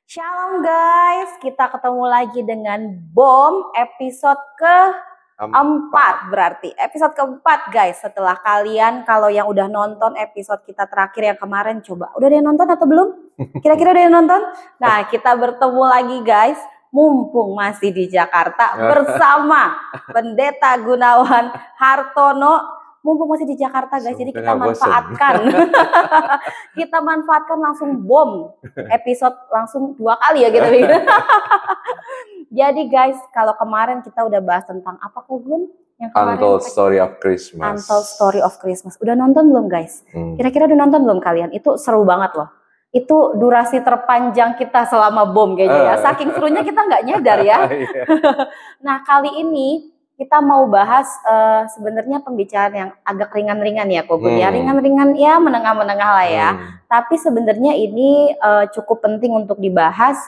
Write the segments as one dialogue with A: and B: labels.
A: Shalom guys, kita ketemu lagi dengan Bom episode keempat berarti. Episode keempat guys, setelah kalian kalau yang udah nonton episode kita terakhir yang kemarin coba. Udah ada yang nonton atau belum? Kira-kira udah yang nonton? Nah kita bertemu lagi guys, mumpung masih di Jakarta bersama Pendeta Gunawan Hartono. Mumpung masih di Jakarta guys, jadi kita manfaatkan. Kita manfaatkan langsung bom episode langsung 2 kali ya kita bikin. Jadi guys, kalau kemarin kita udah bahas tentang apa kok Gun? Yang kemarin
B: Untold Story of Christmas.
A: Untold Story of Christmas. Udah nonton belum guys? Kira-kira udah nonton belum kalian? Itu seru banget loh. Itu durasi terpanjang kita selama bom kayaknya ya. Saking serunya kita nggak nyadar ya. Nah kali ini kita mau bahas sebenarnya pembicaraan yang agak ringan-ringan ya Kogun ya, ringan-ringan ya, menengah-menengah lah ya. Tapi sebenarnya ini cukup penting untuk dibahas,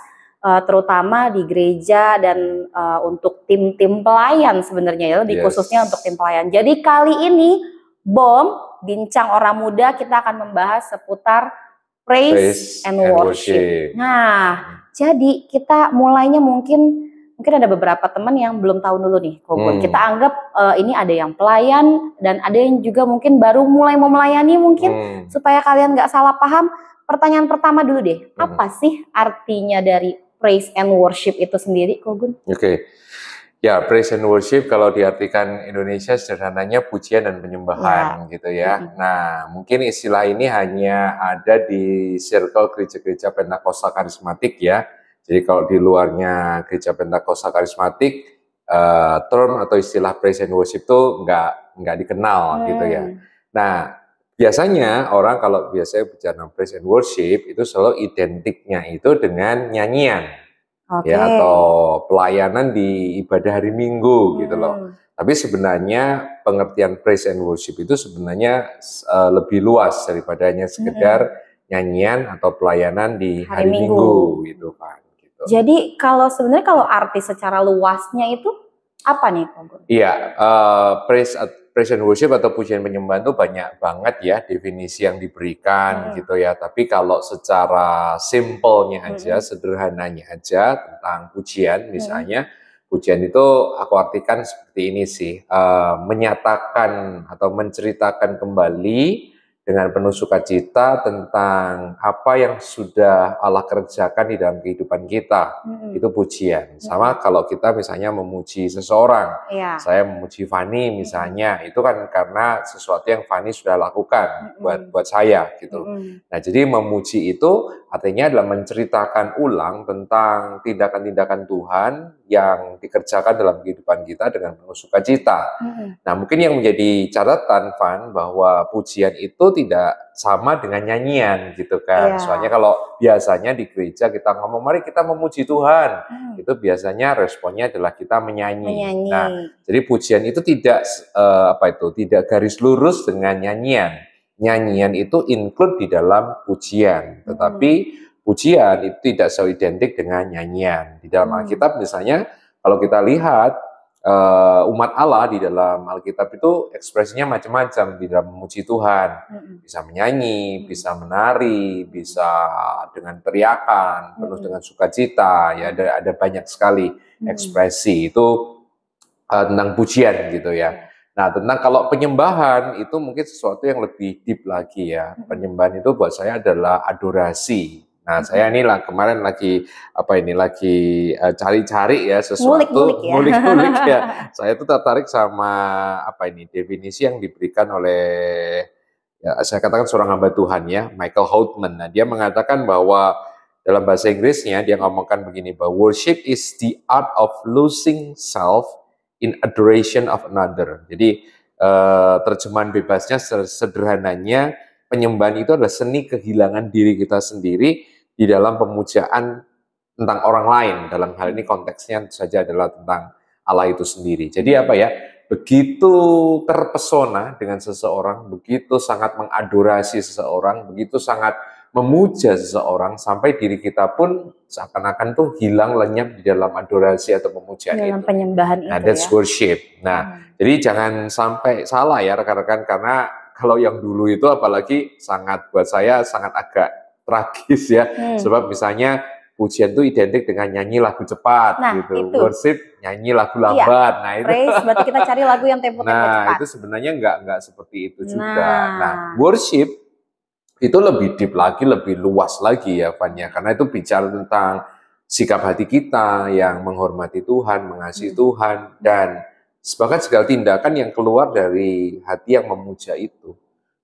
A: terutama di gereja dan untuk tim-tim pelayan sebenarnya ya, lebih khususnya untuk tim pelayan. Jadi kali ini Bom Bincang Orang Muda kita akan membahas seputar praise and worship. Nah, jadi kita mulainya mungkin ada beberapa teman yang belum tahu dulu nih Kogun. Kita anggap ini ada yang pelayan dan ada yang juga mungkin baru mulai mau melayani mungkin. Supaya kalian nggak salah paham, pertanyaan pertama dulu deh. Apa sih artinya dari praise and worship itu sendiri Kogun?
B: Oke. Ya, praise and worship kalau diartikan Indonesia sederhananya pujian dan penyembahan gitu ya. Nah, mungkin istilah ini hanya ada di circle gereja-gereja Pentakosta karismatik ya. Jadi kalau di luarnya gereja Pentakosta karismatik, term atau istilah praise and worship itu nggak dikenal gitu ya. Nah, biasanya orang kalau biasanya bicara praise and worship itu selalu identiknya itu dengan nyanyian. Ya, atau pelayanan di ibadah hari Minggu gitu loh. Tapi sebenarnya pengertian praise and worship itu sebenarnya lebih luas daripada hanya sekedar nyanyian atau pelayanan di hari Minggu gitu kan. Gitu.
A: Jadi kalau sebenarnya kalau arti secara luasnya itu apa nih Kogun?
B: Iya, praise and worship atau pujian penyembahan itu banyak banget ya definisi yang diberikan gitu ya. Tapi kalau secara simpelnya aja, sederhananya aja tentang pujian misalnya, pujian itu aku artikan seperti ini sih, menyatakan atau menceritakan kembali dengan penuh sukacita tentang apa yang sudah Allah kerjakan di dalam kehidupan kita. Itu pujian. Sama kalau kita misalnya memuji seseorang. Saya memuji Fani misalnya, itu kan karena sesuatu yang Fani sudah lakukan buat saya gitu. Nah, jadi memuji itu artinya adalah menceritakan ulang tentang tindakan-tindakan Tuhan yang dikerjakan dalam kehidupan kita dengan penuh sukacita. Nah, mungkin yang menjadi catatan Van bahwa pujian itu tidak sama dengan nyanyian gitu kan. Soalnya kalau biasanya di gereja kita ngomong mari kita memuji Tuhan, itu biasanya responnya adalah kita menyanyi. Nah, jadi pujian itu tidak tidak garis lurus dengan nyanyian. Nyanyian itu include di dalam pujian, tetapi pujian itu tidak selalu identik dengan nyanyian. Di dalam Alkitab misalnya kalau kita lihat umat Allah di dalam Alkitab itu ekspresinya macam-macam di dalam memuji Tuhan. Bisa menyanyi, bisa menari, bisa dengan teriakan, penuh dengan sukacita. Ya ada banyak sekali ekspresi itu tentang pujian gitu ya. Nah, tentang kalau penyembahan itu mungkin sesuatu yang lebih deep lagi ya. Penyembahan itu buat saya adalah adorasi. Nah, saya ini kemarin lagi cari-cari ya sesuatu, ngulik-ngulik ya. Saya tuh tertarik sama definisi yang diberikan oleh saya katakan seorang hamba Tuhan ya, Michael Houtman. Nah, dia mengatakan bahwa dalam bahasa Inggrisnya dia ngomongkan begini, bahwa worship is the art of losing self in adoration of another. Jadi terjemahan bebasnya sederhananya penyembahan itu adalah seni kehilangan diri kita sendiri di dalam pemujaan tentang orang lain. Dalam hal ini konteksnya saja adalah tentang Allah itu sendiri. Jadi apa ya? Begitu terpesona dengan seseorang, begitu sangat mengadorasi seseorang, begitu sangat memuja seseorang sampai diri kita pun seakan-akan tuh hilang lenyap di dalam adorasi atau pemujaan
A: dalam
B: itu.
A: Penyembahan
B: Nah,
A: itu
B: that's worship. Nah, jadi jangan sampai salah ya rekan-rekan, karena kalau yang dulu itu apalagi buat saya sangat agak tragis ya. Sebab misalnya pujian itu identik dengan nyanyi lagu cepat gitu. Worship nyanyi lagu lambat. Nah, itu
A: praise berarti kita cari lagu yang tempo-tempo cepat.
B: Nah, itu sebenarnya nggak seperti itu juga. Nah, worship itu lebih deep lagi, lebih luas lagi ya Fanya, karena itu bicara tentang sikap hati kita yang menghormati Tuhan, mengasihi Tuhan, dan bahkan segala tindakan yang keluar dari hati yang memuja itu.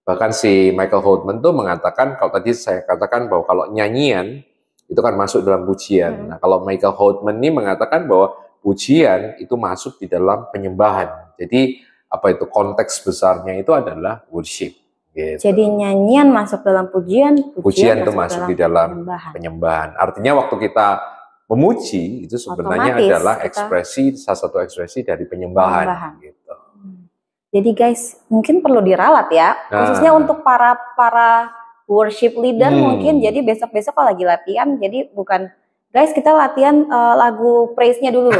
B: Bahkan si Michael Holtman tuh mengatakan, kalau tadi saya katakan bahwa kalau nyanyian itu kan masuk dalam pujian. Nah, kalau Michael Holtman ini mengatakan bahwa pujian itu masuk di dalam penyembahan. Jadi apa itu konteks besarnya itu adalah worship. Gitu.
A: Jadi nyanyian masuk dalam pujian
B: itu masuk di dalam penyembahan. Artinya waktu kita memuji itu sebenarnya adalah salah satu ekspresi dari penyembahan. Gitu.
A: Jadi guys, mungkin perlu diralat ya, khususnya untuk para worship leader mungkin. Jadi besok-besok kalau lagi latihan, jadi bukan guys kita latihan lagu praise-nya dulu.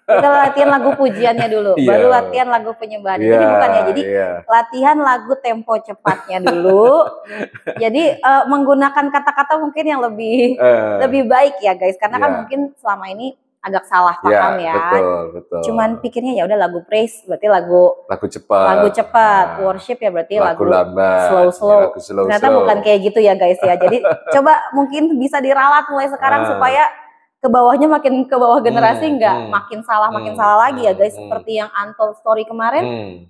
A: Kita latihan lagu pujiannya dulu, baru latihan lagu penyembahan. Jadi bukannya, jadi latihan lagu tempo cepatnya dulu. Jadi menggunakan kata-kata mungkin yang lebih baik ya guys, karena kan mungkin selama ini agak salah paham ya.
B: Betul.
A: Cuman pikirnya ya udah lagu praise berarti lagu cepat, worship ya berarti lagu lambat, slow. Ternyata bukan kayak gitu ya guys ya. Jadi coba mungkin bisa diralat mulai sekarang supaya ke bawahnya makin ke bawah generasi nggak makin salah lagi ya guys, seperti yang Untold Story kemarin.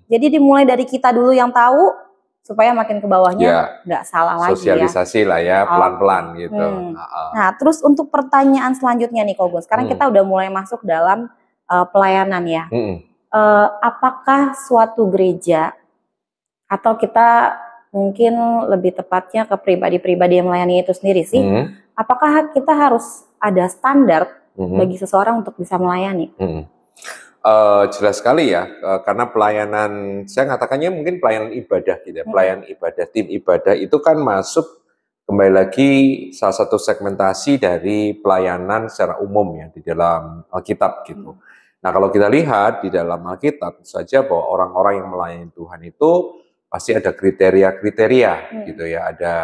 A: Jadi dimulai dari kita dulu yang tahu supaya makin ke bawahnya nggak salah lagi ya.
B: Sosialisasi lah ya, pelan-pelan gitu.
A: Nah, terus untuk pertanyaan selanjutnya nih Kogun, sekarang kita udah mulai masuk dalam pelayanan ya. Apakah suatu gereja atau kita mungkin lebih tepatnya ke pribadi-pribadi yang melayani itu sendiri sih, apakah kita harus ada standar bagi seseorang untuk bisa melayani?
B: Jelas sekali ya, karena pelayanan, saya katakannya mungkin pelayanan ibadah gitu ya, pelayanan ibadah, tim ibadah itu kan masuk kembali lagi salah satu segmentasi dari pelayanan secara umum ya di dalam Alkitab gitu. Nah kalau kita lihat di dalam Alkitab saja bahwa orang-orang yang melayani Tuhan itu pasti ada kriteria-kriteria gitu ya, ada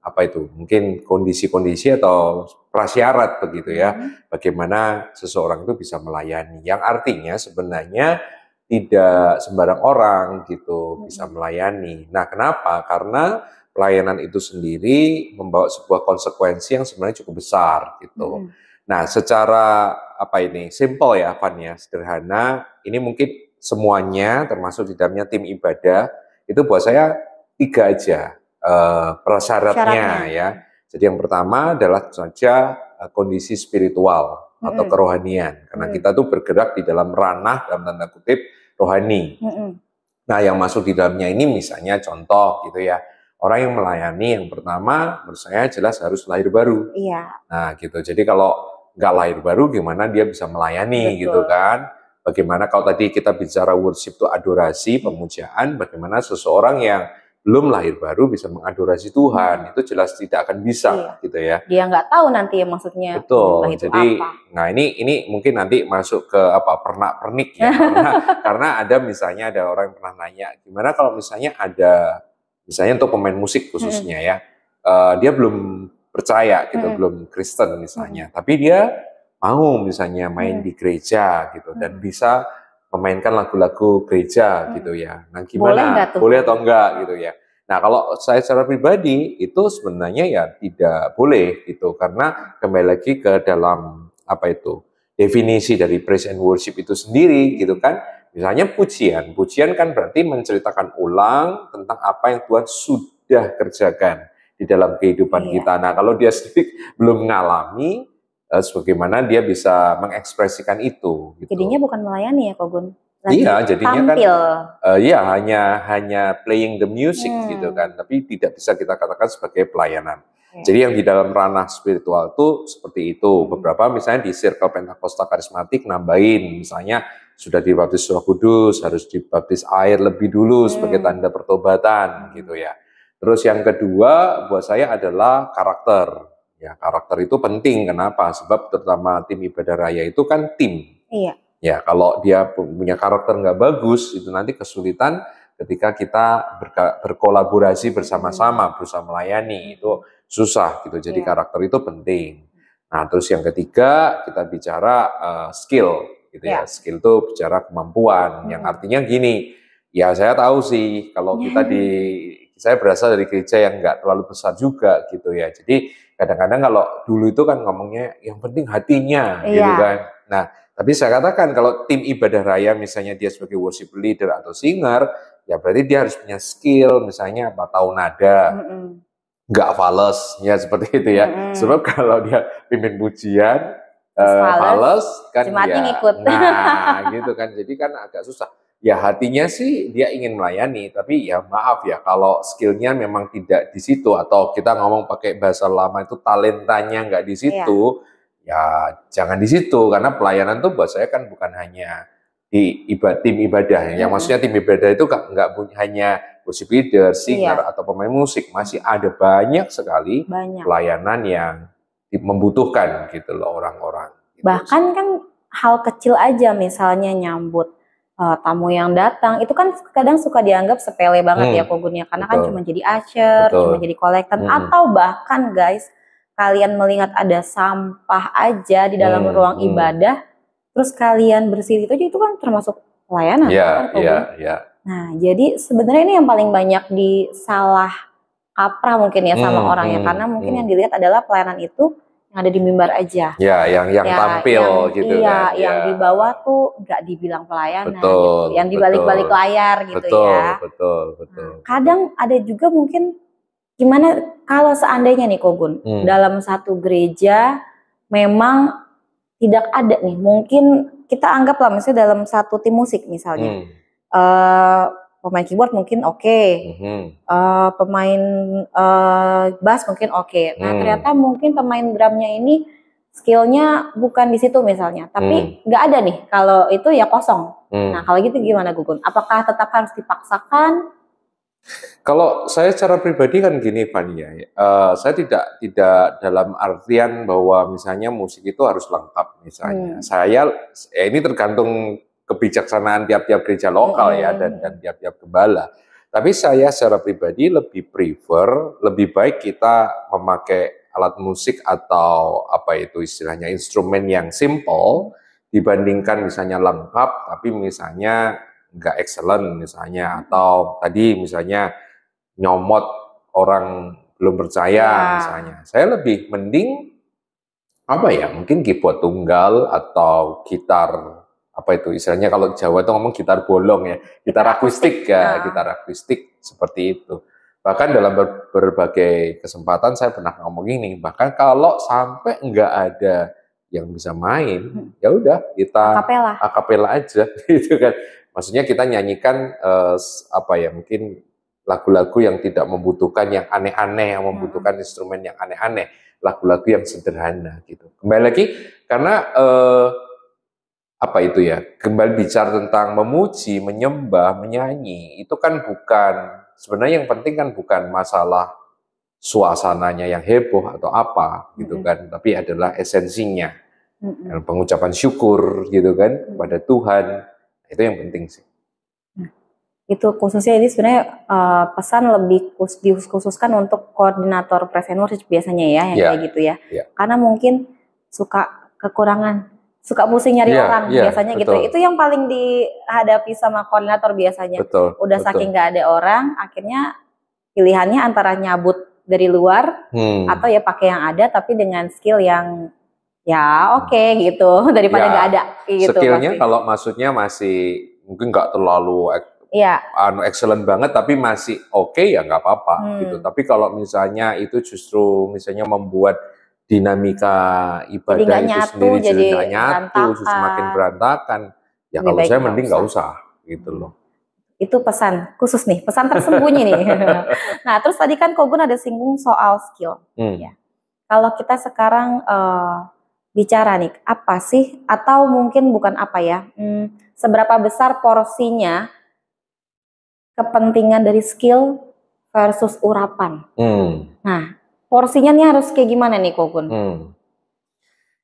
B: apa itu, mungkin kondisi-kondisi atau prasyarat begitu ya, bagaimana seseorang itu bisa melayani, yang artinya sebenarnya tidak sembarang orang gitu bisa melayani. Nah kenapa? Karena pelayanan itu sendiri membawa sebuah konsekuensi yang sebenarnya cukup besar gitu. Nah secara apa ini, simple ya Van ya, sederhana, ini mungkin semuanya termasuk di dalamnya tim ibadah, itu buat saya 3 aja prasyaratnya ya. Jadi yang pertama adalah saja kondisi spiritual atau kerohanian, karena kita tuh bergerak di dalam ranah dalam tanda kutip rohani. Nah yang masuk di dalamnya ini misalnya contoh gitu ya, orang yang melayani yang pertama menurut saya jelas harus lahir baru. Nah gitu, jadi kalau nggak lahir baru gimana dia bisa melayani gitu kan. Bagaimana kalau tadi kita bicara worship itu adorasi, pemujaan, bagaimana seseorang yang belum lahir baru bisa mengadorasi Tuhan, itu jelas tidak akan bisa gitu ya.
A: Dia nggak tahu nanti ya maksudnya.
B: Betul. Jadi, nah ini mungkin nanti masuk ke apa pernak-pernik ya, karena ada misalnya ada orang yang pernah nanya, gimana kalau misalnya ada misalnya untuk pemain musik khususnya ya, dia belum percaya gitu, belum Kristen misalnya, tapi dia mau misalnya main di gereja gitu dan bisa memainkan lagu-lagu gereja gitu ya. Nah gimana? Boleh atau enggak gitu ya. Nah kalau saya secara pribadi itu sebenarnya ya tidak boleh gitu, karena kembali lagi ke dalam apa itu definisi dari praise and worship itu sendiri gitu kan. Misalnya pujian kan berarti menceritakan ulang tentang apa yang Tuhan sudah kerjakan di dalam kehidupan kita. Nah kalau dia sendiri belum mengalami, bagaimana dia bisa mengekspresikan itu gitu.
A: Jadinya bukan melayani ya Kogun.
B: Iya, jadinya
A: tampil.
B: Kan ya hanya playing the music gitu kan, tapi tidak bisa kita katakan sebagai pelayanan. Jadi yang di dalam ranah spiritual itu seperti itu. Beberapa misalnya di Circle Pentakosta Karismatik nambahin, misalnya sudah dibaptis Roh Kudus, harus dibaptis air lebih dulu sebagai tanda pertobatan gitu ya. Terus yang kedua buat saya adalah karakter. Ya, karakter itu penting. Kenapa? Sebab terutama tim ibadah raya itu kan tim. Ya, kalau dia punya karakter nggak bagus, itu nanti kesulitan ketika kita berkolaborasi bersama-sama, berusaha melayani, itu susah gitu. Jadi karakter itu penting. Nah, terus yang ketiga kita bicara skill, gitu ya. Skill itu bicara kemampuan, yang artinya gini, ya saya tahu sih kalau kita saya berasal dari gereja yang nggak terlalu besar juga gitu ya. Jadi kadang-kadang kalau dulu itu kan ngomongnya yang penting hatinya gitu kan. Nah, tapi saya katakan kalau tim ibadah raya misalnya dia sebagai worship leader atau singer, ya berarti dia harus punya skill, misalnya apa, tahu nada, nggak fales, ya seperti itu ya. Sebab kalau dia pimpin pujian, fales kan ya,
A: ngikut.
B: nah gitu kan, jadi kan agak susah. Ya hatinya sih dia ingin melayani, tapi ya maaf ya kalau skillnya memang tidak di situ, atau kita ngomong pakai bahasa lama itu talentanya nggak di situ, ya jangan di situ, karena pelayanan tuh buat saya kan bukan hanya di tim ibadah. Yang maksudnya tim ibadah itu nggak hanya worship leader, singer, atau pemain musik, masih ada banyak sekali pelayanan yang membutuhkan gitu loh orang-orang. Gitu.
A: Bahkan kan hal kecil aja, misalnya nyambut tamu yang datang, itu kan kadang suka dianggap sepele banget ya Kogun ya, karena kan cuma jadi usher, cuma jadi kolektor, atau bahkan guys, kalian melihat ada sampah aja di dalam ruang ibadah, terus kalian bersihin itu kan termasuk pelayanan kan Kogun? Nah, jadi sebenarnya ini yang paling banyak disalah kaprah mungkin ya sama orangnya, karena mungkin yang dilihat adalah pelayanan itu yang ada di mimbar aja.
B: Ya, yang tampil gitu kan.
A: Yang di bawah tuh nggak dibilang pelayanan gitu. Yang di balik-balik layar gitu ya.
B: Betul.
A: Nah, kadang ada juga mungkin gimana kalau seandainya nih Kogun, dalam satu gereja memang tidak ada nih, mungkin kita anggaplah misalnya dalam satu tim musik misalnya. Pemain keyboard mungkin pemain bass mungkin nah ternyata mungkin pemain drumnya ini skillnya bukan di situ misalnya, tapi nggak ada nih, kalau itu ya kosong. Nah kalau gitu gimana Gugun? Apakah tetap harus dipaksakan?
B: Kalau saya secara pribadi kan gini Fania, saya tidak dalam artian bahwa misalnya musik itu harus lengkap misalnya. Saya ini tergantung kebijaksanaan tiap-tiap gereja lokal ya dan tiap-tiap gembala. Tapi saya secara pribadi lebih prefer, lebih baik kita memakai alat musik atau apa itu istilahnya instrumen yang simple dibandingkan misalnya lengkap tapi misalnya nggak excellent misalnya, atau tadi misalnya nyomot orang belum percaya misalnya. Saya lebih mending apa ya, mungkin keyboard tunggal atau gitar, apa itu istilahnya kalau Jawa itu ngomong gitar bolong ya, gitar akustik ya, gitar akustik seperti itu. Bahkan dalam berbagai kesempatan saya pernah ngomong ini, bahkan kalau sampai nggak ada yang bisa main, ya udah kita akapela aja gitu kan. Maksudnya kita nyanyikan apa ya, mungkin lagu-lagu yang tidak membutuhkan yang aneh-aneh, yang membutuhkan instrumen yang aneh-aneh, lagu-lagu yang sederhana gitu. Kembali lagi karena apa itu ya, kembali bicara tentang memuji, menyembah, menyanyi, itu kan bukan, sebenarnya yang penting kan bukan masalah suasananya yang heboh atau apa gitu kan, tapi adalah esensinya, pengucapan syukur gitu kan kepada Tuhan, itu yang penting sih.
A: Itu khususnya ini sebenarnya pesan lebih dikhususkan untuk koordinator praise and worship biasanya ya, yang kayak gitu ya, karena mungkin suka kekurangan, suka pusing nyari orang biasanya gitu. Itu yang paling dihadapi sama koordinator biasanya. Udah saking nggak ada orang, akhirnya pilihannya antara nyabut dari luar atau ya pakai yang ada tapi dengan skill yang ya oke gitu daripada nggak ada gitu.
B: Skillnya kalau maksudnya masih mungkin nggak terlalu excellent banget tapi masih oke ya nggak apa-apa gitu. Tapi kalau misalnya itu justru misalnya membuat dinamika ibadah itu sendiri jadi nggak nyatu, semakin berantakan. Ya kalau saya mending nggak usah gitu loh.
A: Itu pesan khusus nih, pesan tersembunyi nih. Nah terus tadi kan Kogun ada singgung soal skill. Ya. Kalau kita sekarang bicara nih, apa sih atau mungkin bukan apa ya, seberapa besar porsinya kepentingan dari skill versus urapan? Nah porsinya nih harus kayak gimana nih Kogun?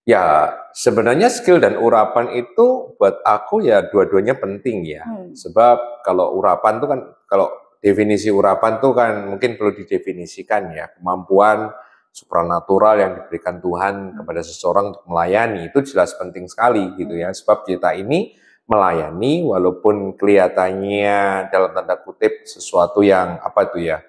B: Ya sebenarnya skill dan urapan itu buat aku ya dua-duanya penting ya. Sebab kalau urapan tuh kan, kalau definisi urapan tuh kan mungkin perlu didefinisikan ya, kemampuan supranatural yang diberikan Tuhan kepada seseorang untuk melayani, itu jelas penting sekali gitu ya. Sebab kita ini melayani walaupun kelihatannya dalam tanda kutip sesuatu yang apa itu ya,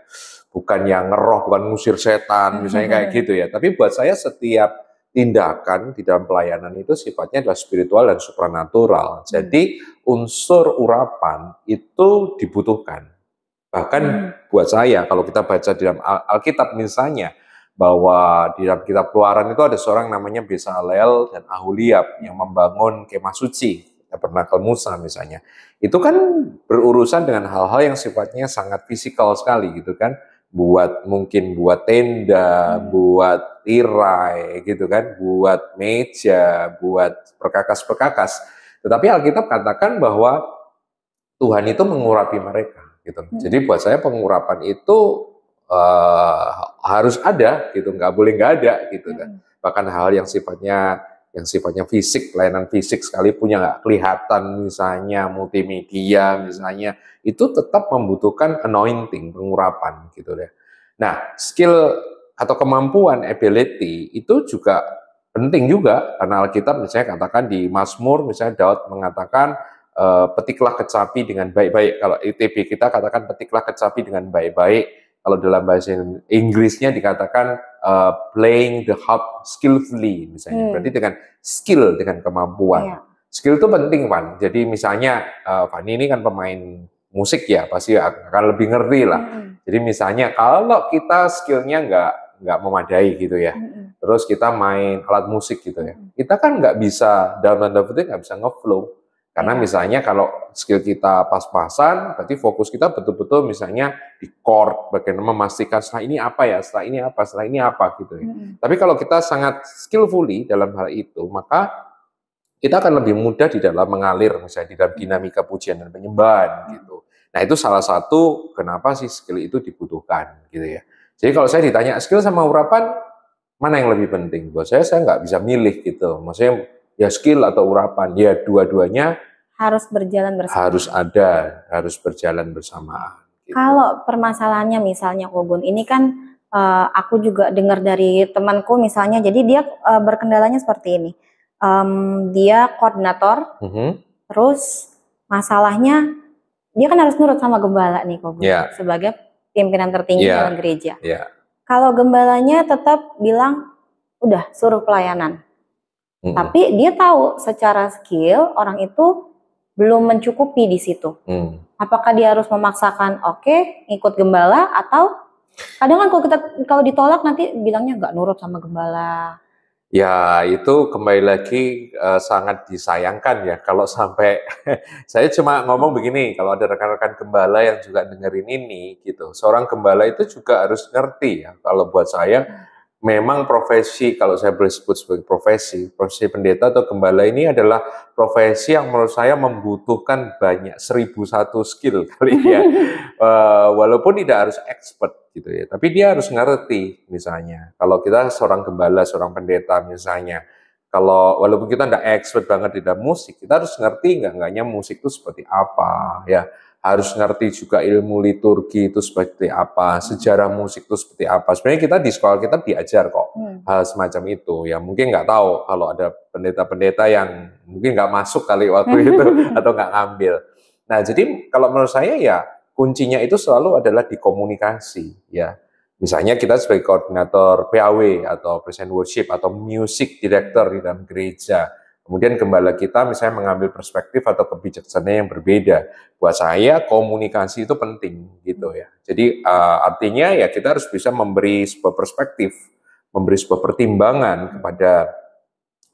B: bukan yang ngeroh, bukan ngusir setan misalnya kayak gitu ya. Tapi buat saya setiap tindakan di dalam pelayanan itu sifatnya adalah spiritual dan supranatural. Jadi unsur urapan itu dibutuhkan. Bahkan buat saya kalau kita baca di dalam Alkitab misalnya bahwa di dalam kitab Keluaran itu ada seorang namanya Bezalel dan Aholiab yang membangun kemah suci, tabernakel Musa misalnya. Itu kan berurusan dengan hal-hal yang sifatnya sangat fisikal sekali gitu kan. Mungkin buat tenda, buat tirai gitu kan, buat meja, buat perkakas-perkakas. Tetapi Alkitab katakan bahwa Tuhan itu mengurapi mereka gitu. Jadi buat saya pengurapan itu harus ada gitu, nggak boleh nggak ada gitu kan. Bahkan hal yang sifatnya fisik, layanan fisik sekalipun yang nggak kelihatan misalnya multimedia misalnya, itu tetap membutuhkan anointing, pengurapan gitu deh. Nah, skill atau kemampuan, ability itu juga penting juga karena Alkitab misalnya katakan di Mazmur misalnya Daud mengatakan petiklah kecapi dengan baik-baik. Kalau ITB kita katakan petiklah kecapi dengan baik-baik. Kalau dalam bahasa Inggrisnya dikatakan playing the harp skillfully misalnya. Berarti dengan skill, dengan kemampuan. Skill itu penting, Van. Jadi misalnya Fanny ini kan pemain musik ya, pasti akan lebih ngerti lah. Jadi misalnya kalau kita skillnya nggak memadai gitu ya, terus kita main alat musik gitu ya, kita kan nggak bisa dalam tanda petik nggak bisa ngeflow. Karena misalnya kalau skill kita pas-pasan, berarti fokus kita betul-betul misalnya di chord, bagaimana memastikan setelah ini apa ya, setelah ini apa, setelah ini apa gitu ya. Tapi kalau kita sangat skillfully dalam hal itu, maka kita akan lebih mudah di dalam mengalir, misalnya di dalam dinamika pujian dan penyembahan gitu. Nah itu salah satu kenapa sih skill itu dibutuhkan gitu ya. Jadi kalau saya ditanya skill sama urapan, mana yang lebih penting? Buat saya nggak bisa milih gitu. Maksudnya ya skill atau urapan, ya dua-duanya
A: harus berjalan bersama.
B: Harus berjalan bersamaan.
A: Gitu. Kalau permasalahannya misalnya Kobun, ini kan aku juga dengar dari temanku misalnya, jadi dia berkendalanya seperti ini. Dia koordinator, terus masalahnya dia kan harus nurut sama gembala nih Kobun, sebagai pimpinan tertinggi dalam gereja. Kalau gembalanya tetap bilang, udah suruh pelayanan. Tapi dia tahu secara skill orang itu belum mencukupi di situ. Apakah dia harus memaksakan ikut gembala, atau kadang kan kalau ditolak nanti bilangnya nggak nurut sama gembala.
B: Ya itu kembali lagi sangat disayangkan ya kalau sampai saya cuma ngomong begini, kalau ada rekan-rekan gembala yang juga dengerin ini gitu, seorang gembala itu juga harus ngerti ya, kalau buat saya memang profesi, kalau saya boleh sebut sebagai profesi pendeta atau gembala ini adalah profesi yang menurut saya membutuhkan banyak 1001 skill kali ya. Walaupun tidak harus expert gitu ya, tapi dia harus ngerti misalnya. Kalau kita seorang gembala, seorang pendeta misalnya, kalau walaupun kita tidak expert banget di dalam musik, kita harus ngerti enggaknya musik itu seperti apa ya. Harus ngerti juga ilmu liturgi itu seperti apa, sejarah musik itu seperti apa. Sebenarnya kita di sekolah kita diajar kok hal semacam itu. Ya mungkin nggak tahu kalau ada pendeta-pendeta yang mungkin nggak masuk kali waktu itu atau nggak ngambil. Nah jadi kalau menurut saya ya kuncinya itu selalu adalah di komunikasi ya. Misalnya kita sebagai koordinator PAW atau Present Worship atau Music Director di dalam gereja. Kemudian gembala kita misalnya mengambil perspektif atau kebijaksanaan yang berbeda. Buat saya komunikasi itu penting gitu ya. Jadi artinya ya kita harus bisa memberi sebuah perspektif, memberi sebuah pertimbangan kepada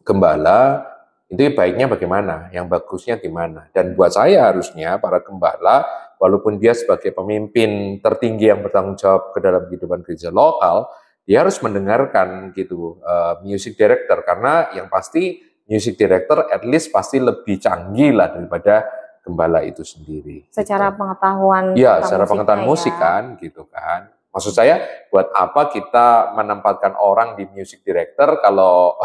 B: gembala, itu baiknya bagaimana, yang bagusnya gimana. Dan buat saya harusnya para gembala, walaupun dia sebagai pemimpin tertinggi yang bertanggung jawab ke dalam kehidupan gereja lokal, dia harus mendengarkan gitu music director, karena yang pasti music director at least pasti lebih canggih lah daripada gembala itu sendiri.
A: Secara
B: gitu.
A: pengetahuan.
B: Ya, secara pengetahuan musik kan, gitu kan. Maksud saya, buat apa kita menempatkan orang di music director kalau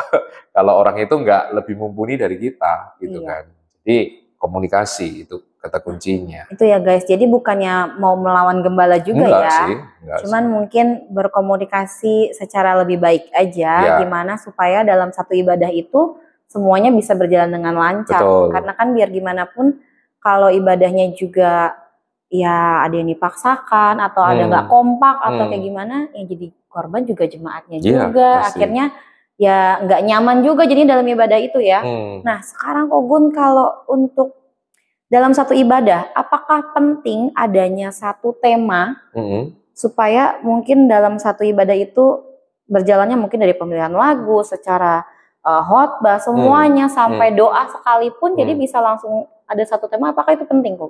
B: kalau orang itu nggak lebih mumpuni dari kita, gitu kan. Jadi komunikasi, itu kata kuncinya.
A: Itu ya guys, jadi bukannya mau melawan gembala juga
B: Enggak
A: ya,
B: sih,
A: cuman mungkin berkomunikasi secara lebih baik aja, gimana supaya dalam satu ibadah itu semuanya bisa berjalan dengan lancar.
B: Betul.
A: Karena kan biar gimana pun kalau ibadahnya juga ya ada yang dipaksakan atau ada nggak kompak atau kayak gimana, ya jadi korban juga jemaatnya juga. Akhirnya ya nggak nyaman juga jadi dalam ibadah itu ya. Nah sekarang Kogun, kalau untuk dalam satu ibadah, apakah penting adanya satu tema supaya mungkin dalam satu ibadah itu berjalannya mungkin dari pemilihan lagu, secara khotbah, semuanya sampai doa sekalipun, jadi bisa langsung ada satu tema, apakah itu penting kok?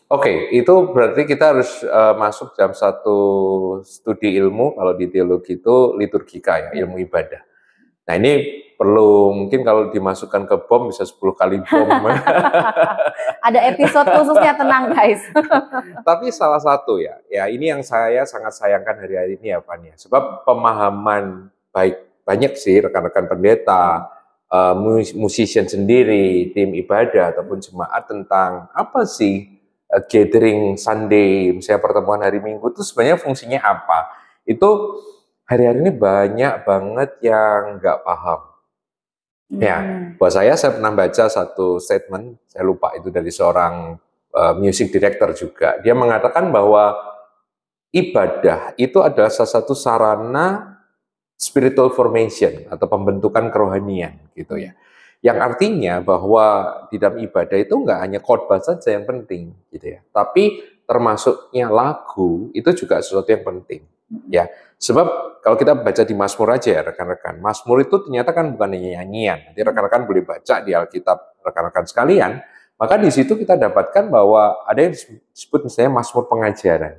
B: Oke, itu berarti kita harus masuk dalam satu studi ilmu, kalau di teologi itu liturgika ya, ilmu ibadah. Nah ini perlu mungkin kalau dimasukkan ke bom bisa 10 kali bom.
A: Ada episode khususnya, tenang guys.
B: Tapi salah satu ya ini yang saya sangat sayangkan hari ini ya Fania. Sebab pemahaman banyak sih rekan-rekan pendeta, musician sendiri, tim ibadah ataupun jemaat tentang apa sih gathering Sunday, misalnya pertemuan hari Minggu itu sebenarnya fungsinya apa. Itu hari-hari ini banyak banget yang nggak paham. Ya, buat saya pernah baca satu statement, saya lupa itu dari seorang music director juga. Dia mengatakan bahwa ibadah itu adalah salah satu sarana spiritual formation atau pembentukan kerohanian gitu ya. Yang artinya bahwa di dalam ibadah itu nggak hanya khotbah saja yang penting gitu ya, tapi termasuknya lagu itu juga sesuatu yang penting ya. Sebab kalau kita baca di Mazmur aja ya rekan-rekan, Mazmur itu ternyata kan bukan hanya nyanyian. Nanti rekan-rekan boleh baca di Alkitab rekan-rekan sekalian, maka di situ kita dapatkan bahwa ada yang disebut misalnya Mazmur pengajaran.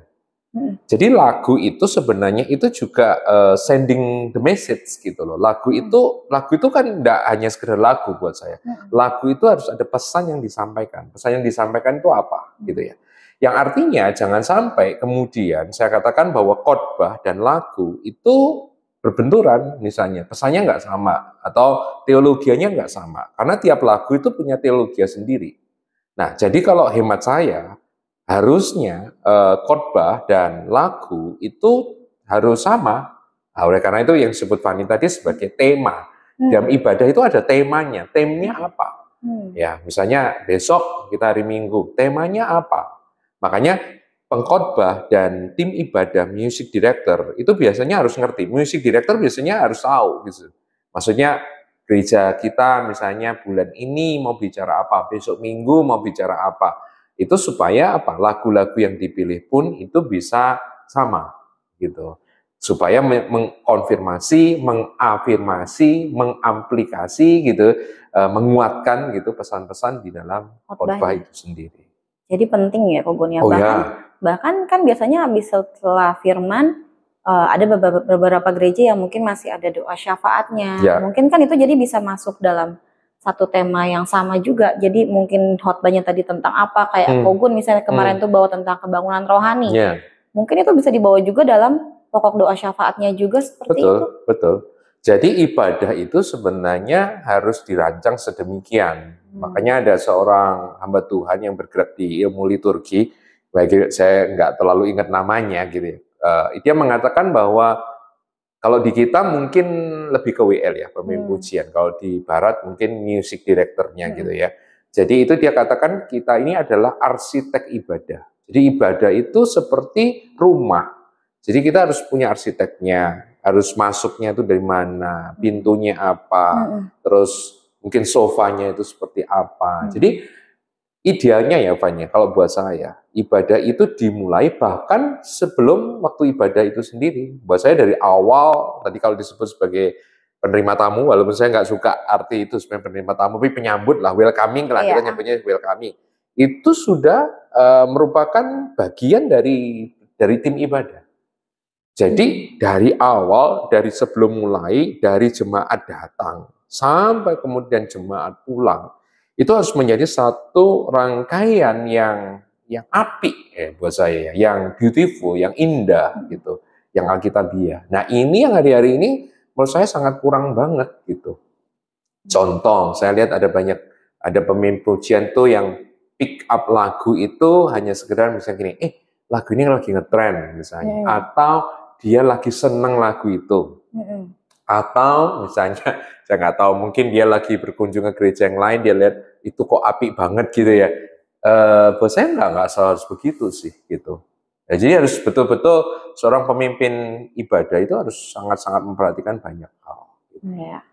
B: Jadi lagu itu sebenarnya itu juga sending the message gitu loh. Lagu itu kan tidak hanya sekedar lagu buat saya. Lagu itu harus ada pesan yang disampaikan. Pesan yang disampaikan itu apa gitu ya. Yang artinya jangan sampai kemudian saya katakan bahwa khotbah dan lagu itu berbenturan misalnya. Pesannya nggak sama atau teologianya nggak sama. Karena tiap lagu itu punya teologi sendiri. Nah jadi kalau hemat saya, harusnya khotbah dan lagu itu harus sama. Nah, oleh karena itu yang disebut Fani tadi sebagai tema. Dalam ibadah itu ada temanya. Temanya apa? Ya, misalnya besok kita hari Minggu, temanya apa? Makanya pengkhotbah dan tim ibadah music director itu biasanya harus ngerti. Music director biasanya harus tahu gitu. Maksudnya gereja kita misalnya bulan ini mau bicara apa, besok Minggu mau bicara apa. Itu supaya apa? Lagu-lagu yang dipilih pun itu bisa sama gitu. Supaya mengkonfirmasi, mengafirmasi, mengamplikasi gitu, menguatkan gitu pesan-pesan di dalam khotbah itu sendiri.
A: Jadi penting ya Kogun ya. Bahkan kan biasanya habis setelah firman ada beberapa gereja yang mungkin masih ada doa syafaatnya. Mungkin kan itu jadi bisa masuk dalam satu tema yang sama juga. Jadi mungkin khotbahnya tadi tentang apa, kayak Kogun misalnya kemarin tuh bawa tentang kebangunan rohani. Mungkin itu bisa dibawa juga dalam pokok doa syafaatnya juga seperti itu. Betul.
B: Jadi ibadah itu sebenarnya harus dirancang sedemikian. Makanya ada seorang hamba Tuhan yang bergerak di ilmu liturgi, baik saya nggak terlalu ingat namanya gitu ya. Dia mengatakan bahwa kalau di kita mungkin lebih ke WL ya, pemimpin pujian. Kalau di Barat mungkin music directornya gitu ya. Jadi itu dia katakan kita ini adalah arsitek ibadah. Jadi ibadah itu seperti rumah. Jadi kita harus punya arsiteknya, harus masuknya itu dari mana, pintunya apa, terus mungkin sofanya itu seperti apa. Jadi idealnya ya Fanya, kalau buat saya, ibadah itu dimulai bahkan sebelum waktu ibadah itu sendiri. Buat saya dari awal, tadi kalau disebut sebagai penerima tamu, walaupun saya nggak suka arti itu sebenarnya penerima tamu, tapi penyambut lah, welcoming lah, kita nyebutnya welcoming. Itu sudah merupakan bagian dari tim ibadah. Jadi dari awal, dari sebelum mulai, dari jemaat datang, sampai kemudian jemaat pulang, itu harus menjadi satu rangkaian yang apik buat saya, yang beautiful, yang indah gitu, yang alkitabiah. Nah ini yang hari-hari ini menurut saya sangat kurang banget gitu. Contoh, saya lihat ada banyak Ada pemimpin pujian tuh yang pick up lagu itu hanya sekedar misalnya gini, lagu ini lagi ngetren misalnya, atau dia lagi seneng lagu itu, atau misalnya saya nggak tahu, mungkin dia lagi berkunjung ke gereja yang lain, dia lihat itu kok apik banget gitu ya. Buat saya nggak harus begitu sih gitu. Ya, jadi harus betul-betul seorang pemimpin ibadah itu harus sangat-sangat memperhatikan banyak hal.
A: Ya.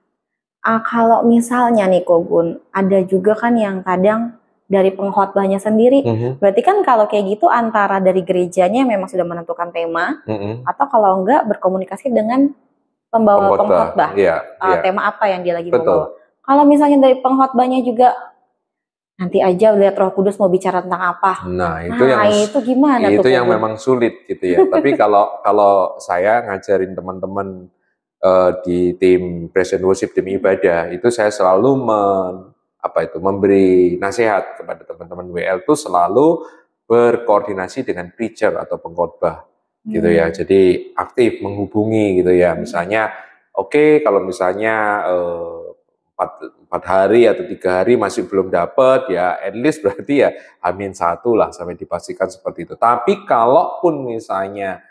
A: Kalau misalnya nih Kogun, ada juga kan yang kadang dari pengkhotbahnya sendiri, berarti kan kalau kayak gitu antara dari gerejanya memang sudah menentukan tema, atau kalau enggak berkomunikasi dengan pembawa pengkhotbah, tema apa yang dia lagi mau bawa. Kalau misalnya dari pengkhotbahnya juga, nanti aja lihat Roh Kudus mau bicara tentang apa.
B: Nah, itu
A: gimana
B: itu
A: tuh? Itu
B: yang memang sulit gitu ya. Tapi kalau saya ngajarin teman-teman di tim Praise and Worship, tim ibadah, itu saya selalu memberi nasihat kepada teman-teman WL itu selalu berkoordinasi dengan preacher atau pengkhotbah gitu ya. Jadi aktif menghubungi gitu ya. Misalnya kalau misalnya 4 hari atau 3 hari masih belum dapat, ya at least berarti ya H-1 lah sampai dipastikan seperti itu. Tapi kalaupun misalnya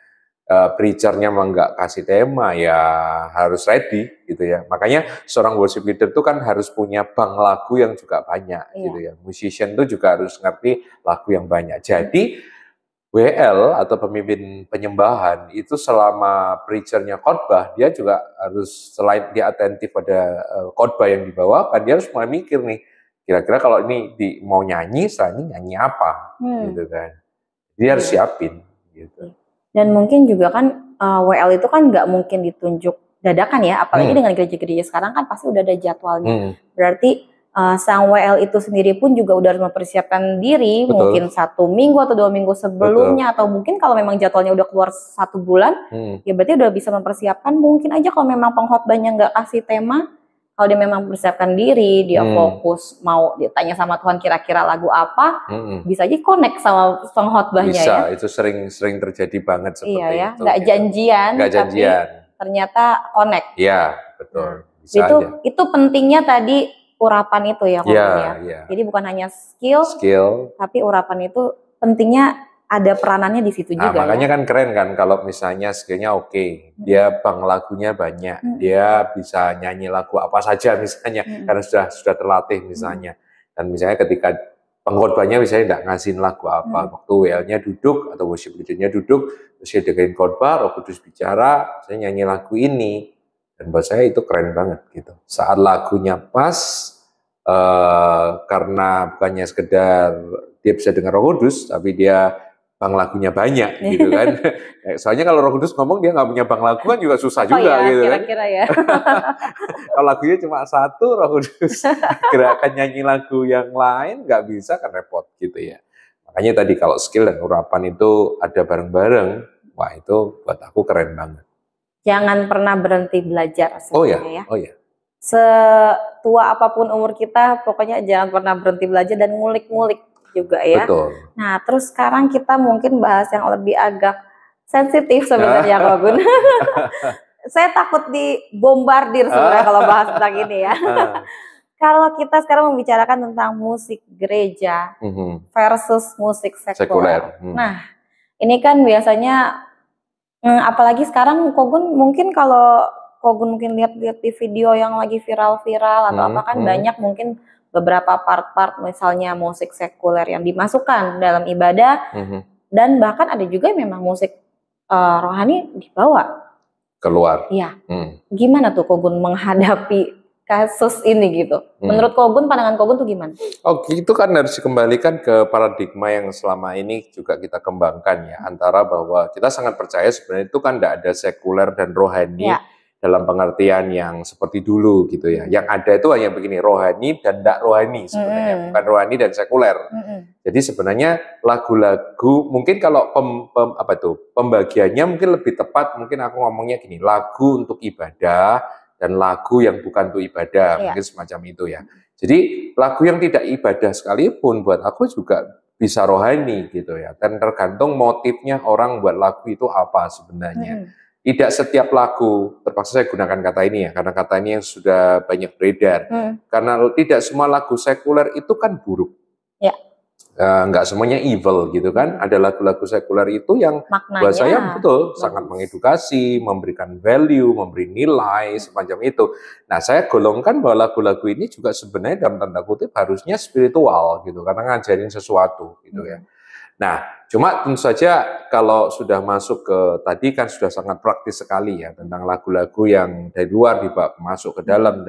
B: preachernya memang nggak kasih tema, ya harus ready gitu ya. Makanya seorang worship leader itu kan harus punya bank lagu yang juga banyak gitu ya. Musician itu juga harus ngerti lagu yang banyak. Jadi WL atau pemimpin penyembahan itu selama preachernya khotbah, dia juga harus, selain dia atentif pada khotbah yang dibawakan, dia harus mulai mikir nih, kira-kira kalau ini mau nyanyi, setelah ini nyanyi apa gitu kan. Dia harus siapin gitu.
A: Dan mungkin juga kan WL itu kan nggak mungkin ditunjuk dadakan ya, apalagi dengan gereja-gereja sekarang kan pasti udah ada jadwalnya. Berarti sang WL itu sendiri pun juga udah harus mempersiapkan diri. Mungkin 1 minggu atau 2 minggu sebelumnya, atau mungkin kalau memang jadwalnya udah keluar 1 bulan, ya berarti udah bisa mempersiapkan. Mungkin aja kalau memang pengkhotbahnya nggak kasih tema, kalau dia memang mempersiapkan diri, dia fokus mau ditanya sama Tuhan kira-kira lagu apa, bisa aja connect sama pengkhotbahnya ya.
B: Itu sering terjadi banget seperti itu.
A: Iya ya, nggak janjian, tapi ternyata connect.
B: Iya, betul.
A: Nah, itu pentingnya tadi urapan itu ya, Jadi bukan hanya skill, tapi urapan itu pentingnya ada peranannya di situ juga.
B: Makanya kan keren kan kalau misalnya skillnya dia bank lagunya banyak, dia bisa nyanyi lagu apa saja misalnya, karena sudah terlatih misalnya. Dan misalnya ketika pengkhotbahnya misalnya nggak ngasihin lagu apa, waktu WL-nya duduk atau worship leader-nya duduk, terus dia dengerin khotbah, Roh Kudus bicara, saya nyanyi lagu ini. Dan buat saya itu keren banget gitu. Saat lagunya pas, karena bukannya sekedar dia bisa dengar Roh Kudus, tapi dia bank lagunya banyak gitu kan. Soalnya kalau Roh Kudus ngomong dia nggak punya bank lagu kan juga susah juga gitu
A: kira-kira
B: kan.
A: Ya.
B: Kalau lagunya cuma 1 Roh Kudus, gerakan nyanyi lagu yang lain nggak bisa, kan repot gitu ya. Makanya tadi kalau skill dan urapan itu ada bareng-bareng, wah itu buat aku keren banget.
A: Jangan pernah berhenti belajar sebenarnya
B: Oh ya.
A: Setua apapun umur kita, pokoknya jangan pernah berhenti belajar dan ngulik-ngulik juga ya.
B: Betul.
A: Nah, terus sekarang kita mungkin bahas yang lebih agak sensitif sebenarnya, Kogun. Saya takut dibombardir sebenarnya kalau bahas tentang ini ya. Kalau kita sekarang membicarakan tentang musik gereja versus musik sekuler. Nah, ini kan biasanya apalagi sekarang Kogun mungkin kalau Kogun mungkin lihat di video yang lagi viral-viral atau apa kan banyak mungkin beberapa part-part misalnya musik sekuler yang dimasukkan dalam ibadah, dan bahkan ada juga memang musik rohani dibawa
B: keluar.
A: Iya. Gimana tuh Kogun menghadapi kasus ini gitu? Menurut Kogun, pandangan Kogun tuh gimana?
B: Itu kan harus dikembalikan ke paradigma yang selama ini juga kita kembangkan ya, antara bahwa kita sangat percaya sebenarnya itu kan tidak ada sekuler dan rohani dalam pengertian yang seperti dulu gitu ya. Yang ada itu hanya begini, rohani dan tidak rohani sebenarnya, bukan rohani dan sekuler. Jadi sebenarnya lagu-lagu, mungkin kalau pembagiannya mungkin lebih tepat, mungkin aku ngomongnya gini, lagu untuk ibadah dan lagu yang bukan untuk ibadah, mungkin semacam itu ya. Jadi lagu yang tidak ibadah sekalipun buat aku juga bisa rohani gitu ya. Dan tergantung motifnya orang buat lagu itu apa sebenarnya. tidak setiap lagu, terpaksa saya gunakan kata ini ya, karena kata ini yang sudah banyak beredar. Karena tidak semua lagu sekuler itu kan buruk.
A: Ya.
B: Nggak semuanya evil gitu kan. Ada lagu-lagu sekuler itu yang
A: maknanya
B: buat saya betul
A: bagus.
B: sangat mengedukasi, memberikan value, memberi nilai semacam itu. Nah, saya golongkan bahwa lagu-lagu ini juga sebenarnya dalam tanda kutip harusnya spiritual gitu, karena ngajarin sesuatu gitu ya. Nah, cuma tentu saja kalau sudah masuk ke tadi kan sudah sangat praktis sekali ya tentang lagu-lagu yang dari luar dibawa masuk ke dalam,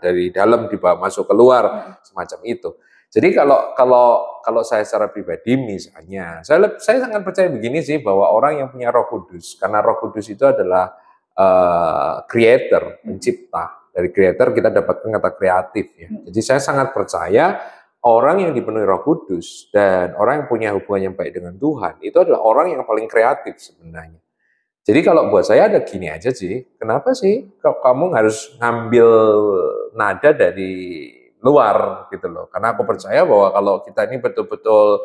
B: dari dalam dibawa masuk keluar, semacam itu. Jadi kalau saya secara pribadi misalnya, saya sangat percaya begini sih, bahwa orang yang punya Roh Kudus, karena Roh Kudus itu adalah creator, pencipta. Dari creator kita dapatkan kata kreatif ya. Jadi saya sangat percaya orang yang dipenuhi Roh Kudus dan orang yang punya hubungan yang baik dengan Tuhan itu adalah orang yang paling kreatif sebenarnya. Jadi kalau buat saya ada gini aja sih, kenapa sih kamu harus ngambil nada dari luar gitu loh? Karena aku percaya bahwa kalau kita ini betul-betul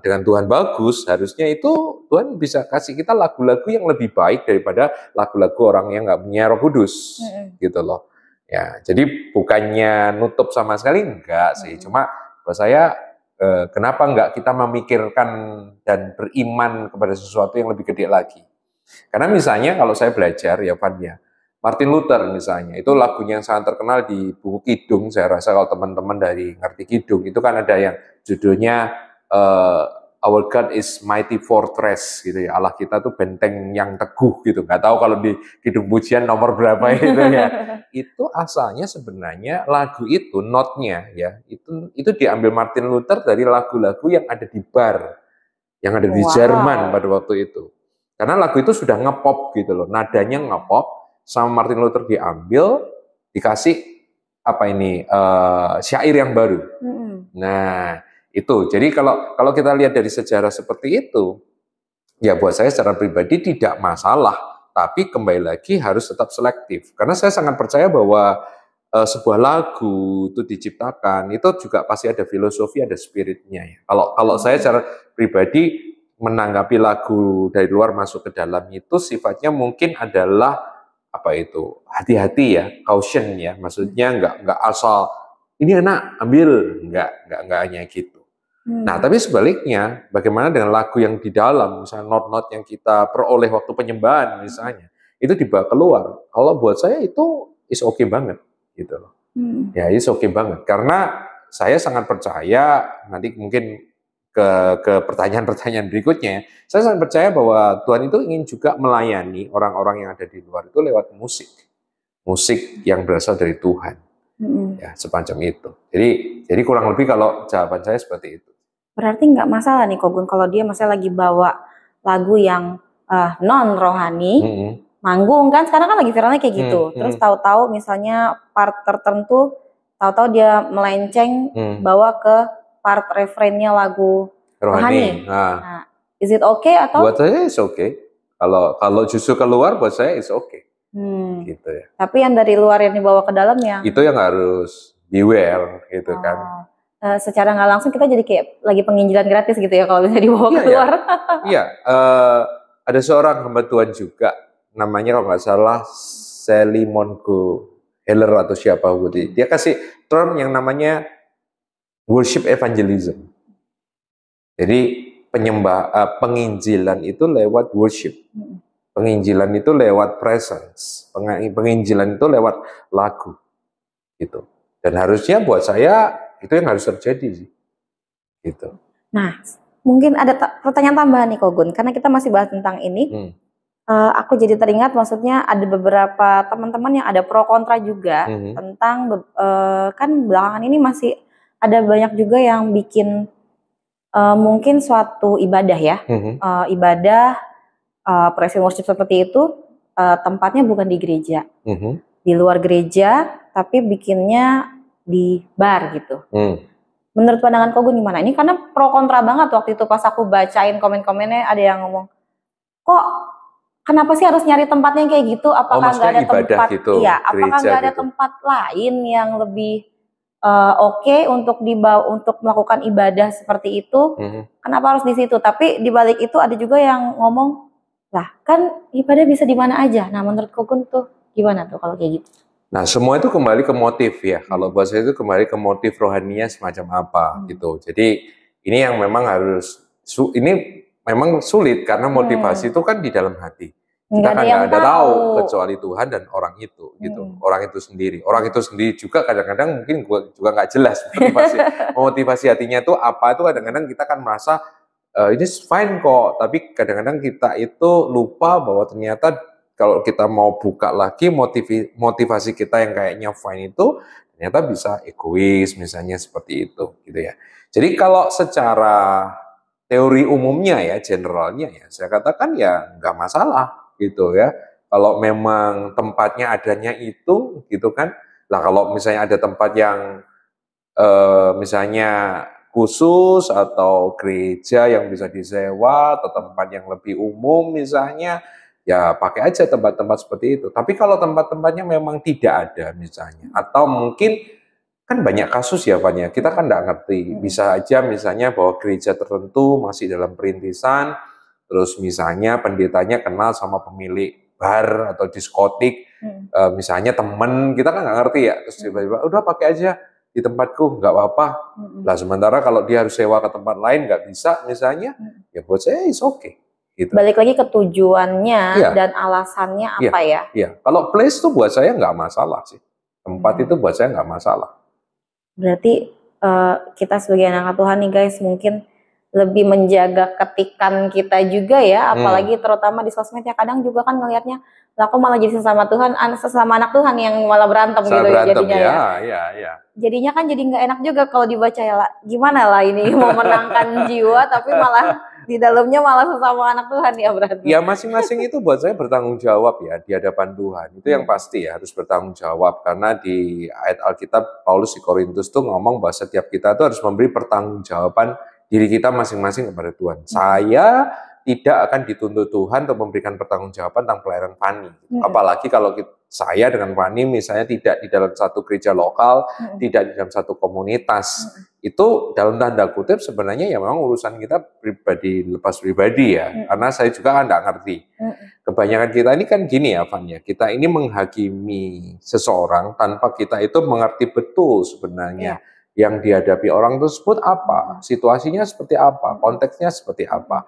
B: dengan Tuhan bagus, harusnya itu Tuhan bisa kasih kita lagu-lagu yang lebih baik daripada lagu-lagu orang yang nggak punya Roh Kudus gitu loh. Ya, jadi bukannya nutup sama sekali enggak sih, cuma buat saya kenapa enggak kita memikirkan dan beriman kepada sesuatu yang lebih gede lagi. Karena misalnya kalau saya belajar ya Van ya, Martin Luther misalnya, itu lagunya yang sangat terkenal di buku Kidung, saya rasa kalau teman-teman dari ngerti Kidung, itu kan ada yang judulnya Our God is Mighty Fortress gitu ya, Allah kita tuh benteng yang teguh gitu. Nggak tahu kalau di Kidung Pujian nomor berapa itu ya. Itu asalnya sebenarnya lagu itu notnya ya, itu diambil Martin Luther dari lagu-lagu yang ada di bar, yang ada di Jerman pada waktu itu. Karena lagu itu sudah ngepop gitu loh, nadanya ngepop, sama Martin Luther diambil, dikasih syair yang baru. Nah, itu. Jadi kalau kita lihat dari sejarah seperti itu, ya buat saya secara pribadi tidak masalah, tapi kembali lagi harus tetap selektif. Karena saya sangat percaya bahwa sebuah lagu itu diciptakan, itu juga pasti ada filosofi, ada spiritnya ya. Kalau saya secara pribadi menanggapi lagu dari luar masuk ke dalam itu sifatnya mungkin adalah hati-hati ya, caution ya, maksudnya nggak asal ini enak ambil, nggak hanya gitu. Nah, tapi sebaliknya, bagaimana dengan lagu yang di dalam, misalnya not-not yang kita peroleh waktu penyembahan misalnya, itu dibawa keluar. Kalau buat saya itu is okay banget, gitu loh. Ya, is okay banget. Karena saya sangat percaya, nanti mungkin ke pertanyaan-pertanyaan berikutnya, saya sangat percaya bahwa Tuhan itu ingin juga melayani orang-orang yang ada di luar itu lewat musik. Musik yang berasal dari Tuhan. Ya, semacam itu. Jadi kurang lebih kalau jawaban saya seperti itu.
A: Berarti nggak masalah nih Kogun kalau dia misalnya lagi bawa lagu yang non rohani, manggung kan sekarang kan lagi viralnya kayak gitu. Terus tahu-tahu misalnya part tertentu, tahu-tahu dia melenceng bawa ke part refrainnya lagu rohani. Nah, is it okay atau?
B: Buat saya is okay. Kalau justru keluar buat saya is okay. Gitu ya.
A: Tapi yang dari luar yang dibawa ke dalam ya?
B: Itu yang harus beware gitu kan.
A: Secara nggak langsung kita jadi kayak lagi penginjilan gratis gitu ya kalau bisa dibawa keluar.
B: Iya, ada seorang hamba Tuhan juga, namanya kalau nggak salah Sally Mongo Heller atau siapa gitu. Dia kasih term yang namanya worship evangelism. Jadi penginjilan itu lewat worship. Penginjilan itu lewat presence. Penginjilan itu lewat lagu. Gitu. Dan harusnya buat saya itu yang harus terjadi sih, gitu.
A: Nah, mungkin ada pertanyaan tambahan nih Kogun, karena kita masih bahas tentang ini. Aku jadi teringat, maksudnya ada beberapa teman-teman yang ada pro kontra juga tentang kan belakangan ini masih ada banyak juga yang bikin mungkin suatu ibadah ya, ibadah praise and worship seperti itu tempatnya bukan di gereja, di luar gereja, tapi bikinnya di bar gitu. Menurut pandangan Kogun gimana? Ini karena pro kontra banget waktu itu pas aku bacain komen-komennya, ada yang ngomong, kok kenapa sih harus nyari tempatnya kayak gitu? Apakah nggak ada tempat?
B: Gitu,
A: iya, apakah nggak ada
B: gitu.
A: tempat lain yang lebih oke untuk melakukan ibadah seperti itu? Kenapa harus di situ? Tapi di balik itu ada juga yang ngomong, Lah, kan ibadah bisa di mana aja. Nah, menurut Kogun tuh gimana tuh kalau kayak gitu?
B: Nah, semua itu kembali ke motif ya. Kalau buat saya itu kembali ke motif rohaninya semacam apa gitu. Jadi ini yang memang harus ini memang sulit karena motivasi itu kan di dalam hati. Kita
A: Nggak ada
B: kan
A: yang
B: nggak ada tahu
A: tahu.
B: kecuali Tuhan dan orang itu gitu. Orang itu sendiri. Orang itu sendiri juga kadang-kadang mungkin gua juga nggak jelas motivasi hatinya itu apa, itu kadang-kadang kita kan merasa ini fine kok, tapi kadang-kadang kita itu lupa bahwa ternyata kalau kita mau buka lagi motivasi kita yang kayaknya fine itu ternyata bisa egois misalnya seperti itu gitu ya. Jadi kalau secara teori umumnya ya, generalnya ya, saya katakan ya nggak masalah gitu ya. Kalau memang tempatnya adanya itu gitu kan. Lah kalau misalnya ada tempat yang misalnya khusus atau gereja yang bisa disewa atau tempat yang lebih umum misalnya, ya pakai aja tempat-tempat seperti itu. Tapi kalau tempat-tempatnya memang tidak ada misalnya, atau mungkin kan banyak kasus ya Pak ya, kita kan nggak ngerti. Bisa aja misalnya bahwa gereja tertentu masih dalam perintisan, terus misalnya pendetanya kenal sama pemilik bar atau diskotik, misalnya temen, kita kan nggak ngerti ya, terus tiba-tiba udah pakai aja di tempatku, nggak apa-apa. Lah sementara kalau dia harus sewa ke tempat lain nggak bisa misalnya, ya buat saya is okay. Gitu.
A: Balik lagi ke tujuannya dan alasannya apa ya?
B: Iya, kalau place tuh buat saya nggak masalah sih. Tempat itu buat saya nggak masalah.
A: Berarti kita sebagai anak Tuhan nih guys, mungkin lebih menjaga ketikan kita juga ya, apalagi terutama di sosmed ya, kadang juga kan ngelihatnya, lah kok malah jadi sesama Tuhan, sesama anak Tuhan yang malah berantem gitu jadinya ya. Jadinya kan jadi nggak enak juga kalau dibaca ya, gimana lah ini mau menangkan jiwa tapi malah di dalamnya malah sesama anak Tuhan ya berarti.
B: Ya masing-masing itu buat saya bertanggung jawab ya di hadapan Tuhan. Itu yang pasti ya, harus bertanggung jawab. Karena di ayat Alkitab Paulus di Korintus tuh ngomong bahwa setiap kita tuh harus memberi pertanggungjawaban diri kita masing-masing kepada Tuhan. Saya tidak akan dituntut Tuhan untuk memberikan pertanggungjawaban tentang pelayanan Fani. Apalagi kalau saya dengan Fani misalnya tidak di dalam satu gereja lokal, tidak di dalam satu komunitas. Itu dalam tanda kutip sebenarnya ya memang urusan kita pribadi, lepas pribadi ya. Karena saya juga kan nggak ngerti. Kebanyakan kita ini kan gini ya Van ya, kita ini menghakimi seseorang tanpa kita itu mengerti betul sebenarnya yang dihadapi orang tersebut apa, situasinya seperti apa, konteksnya seperti apa.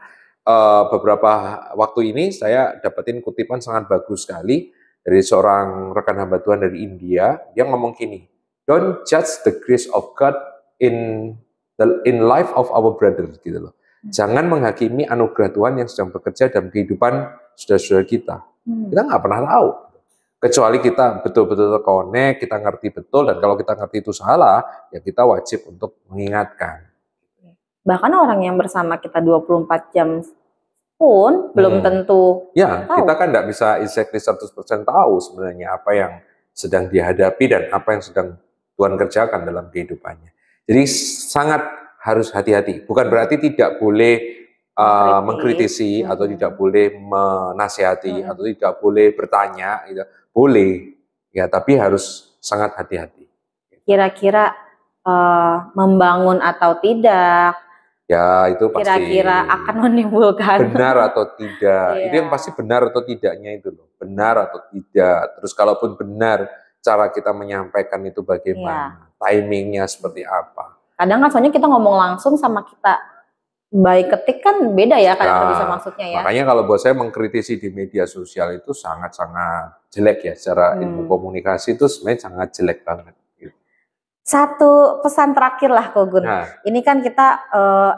B: Beberapa waktu ini saya dapetin kutipan sangat bagus sekali dari seorang rekan hamba Tuhan dari India. Dia ngomong gini, don't judge the grace of God in life of our brother gitu loh. Jangan menghakimi anugerah Tuhan yang sedang bekerja dalam kehidupan saudara-saudara kita. Kita nggak pernah tahu. Kecuali kita betul-betul connect, kita ngerti betul, dan kalau kita ngerti itu salah, ya kita wajib untuk mengingatkan.
A: Bahkan orang yang bersama kita 24 jam pun belum tentu
B: ya, tahu. Kita kan nggak bisa exactly 100% tahu sebenarnya apa yang sedang dihadapi dan apa yang sedang Tuhan kerjakan dalam kehidupannya. Jadi sangat harus hati-hati. Bukan berarti tidak boleh mengkritisi atau tidak boleh menasihati atau tidak boleh bertanya, gitu. Boleh, ya, tapi harus sangat hati-hati.
A: Kira-kira membangun atau tidak?
B: Ya, itu pasti.
A: Kira-kira akan menimbulkan
B: benar atau tidak? Itu yang pasti benar atau tidaknya itu loh. Benar atau tidak? Terus kalaupun benar, cara kita menyampaikan itu bagaimana? Timingnya seperti apa?
A: Kadang kan soalnya kita ngomong langsung sama kita baik ketik kan beda ya kadang bisa maksudnya ya.
B: Makanya kalau buat saya mengkritisi di media sosial itu sangat-sangat jelek ya. Secara ilmu komunikasi itu sebenarnya sangat jelek banget. Gitu.
A: Satu pesan terakhir lah Kogun. Ini kan kita